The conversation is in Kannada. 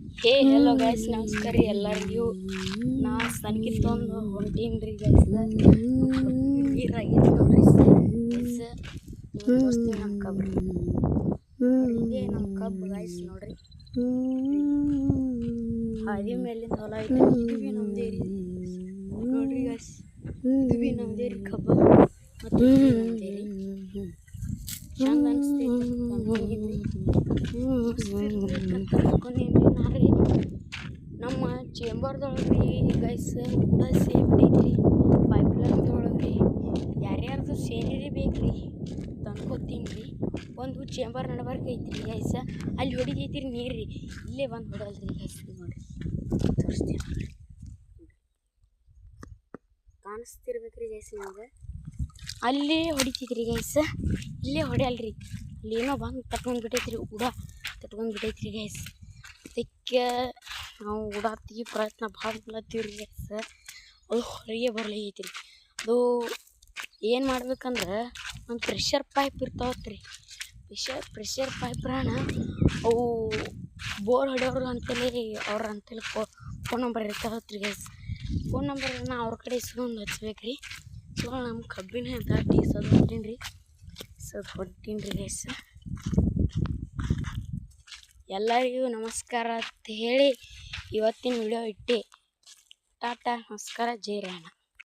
ಹೇ ಹೆಲೋ ಗೈಸ್, ನಮಸ್ಕಾರ ರೀ ಎಲ್ಲರಿಗೂ. ನಾ ಸಂಗೀತ ಒಂದು ಹೊಂಟೀನಿ ರೀ ಗೈಸ್. ನೀರಾಗಿತ್ತು ನೋಡ್ರಿ ಗೈಸ್. ತೋರಿಸ್ತೀನಿ ನಮ್ಮ ಕಬ್ಬು. ಇದೇ ನಮ್ಮ ಕಬ್ಬು ಗೈಸ್ ನೋಡ್ರಿ. ಹಾದಿ ಮೇಲಿಂದ ಹೊಲ ಐತೆ. ಇದು ಭೀ ನಮ್ಮದೇ ರೀ ನೋಡ್ರಿ ಗೈಸ್. ಇದು ಭೀ ನಮ್ಮದೇ ರೀ ಕಬ್ಬು. ಮತ್ತು ನಮ್ಮದೇ ರೀ ಚಂದ ಅನಿಸ್ತೈತಿ. ತರ್ಕೊಂಡೇನ್ರಿ ನಾರಿ ನಮ್ಮ ಚೇಂಬರ್ದೊಳಗೆ ರೀ ಗೈಸ್. ಕೂಡ ಸೇಮ್ ಐತ್ರಿ ಪೈಪ್ಲೈನ್ದೊಳಗೆ ರೀ. ಯಾರ್ಯಾರ್ದು ಸೇರಿ ಬೇಕ್ರಿ ತಂದ್ಕೊತೀನಿ ರೀ. ಒಂದು ಚೇಂಬರ್ ನಡ್ಬರ್ಕ್ ಐತ್ರಿ ಗೈಸ್. ಅಲ್ಲಿ ಹೊಡಿತೈತಿ ರೀ ನೀರು ರೀ. ಇಲ್ಲೇ ಬಂದು ಹೊಡಲ್ರಿ ಗೈಸ್. ನೋಡ್ರಿ ತೋರಿಸ್ತೀನಿ ನೋಡ್ರಿ. ಕಾಣಿಸ್ತಿರ್ಬೇಕ್ರಿ ಗೈಸ್ ನಿಮ್ಗೆ. ಅಲ್ಲಿ ಹೊಡಿತೈತ್ರಿ ಗೈಸ್. ಇಲ್ಲೇ ಹೊಡೆಯಲ್ರಿ. ಅಲ್ಲೇನೋ ಬಂದು ತಟ್ಕೊಂಡ್ಬಿಟ್ಟೈತ್ರಿ. ಕೂಡ ತಟ್ಕೊಂಡ್ಬಿಟ್ಟೈತ್ರಿ ಗೈಸ್. ಅದಕ್ಕೆ ನಾವು ಓಡಾಡ್ತೀವಿ. ಪ್ರಯತ್ನ ಭಾಳ ಮಾಡ್ತೀವಿ ರೀ ಗೈಸ್. ಅದು ಹೊರಗೆ ಬರ್ಲೈತ್ರಿ. ಅದು ಏನು ಮಾಡ್ಬೇಕಂದ್ರೆ ಒಂದು ಪ್ರೆಷರ್ ಪೈಪ್ ಇರ್ತಾವತ್ರಿ. ಪ್ರೆಷರ್ ಪೈಪ್ ರಾಣ ಅವು ಬೋರ್ ಹೊಡೆಯೋರು ಅಂತೇಳಿ ಅವ್ರ ಅಂತೇಳಿ ಫೋನ್ ನಂಬರ್ ಇರ್ತಾವತ್ರಿ ಗೈಸ್. ಫೋನ್ ನಂಬರನ್ನ ಅವ್ರ ಕಡೆ ಇಸ್ಕೊಂಡು ಹಚ್ಬೇಕ್ರಿ. ಸೊ ನಮ್ಮ ಕಬ್ಬಿನ ದಾಟಿ ಹೊಂಟೀನಿ ರೀ. ಹೊಂಟೀನಿ ರೀ ಗೈಸ್. ಎಲ್ಲರಿಗೂ ನಮಸ್ಕಾರ ಅಂತ ಹೇಳಿ ಇವತ್ತಿನ ವಿಡಿಯೋ ಇಟ್ಟೆ. ಟಾಟಾ, ನಮಸ್ಕಾರ, ಜೈ ರಾಮ.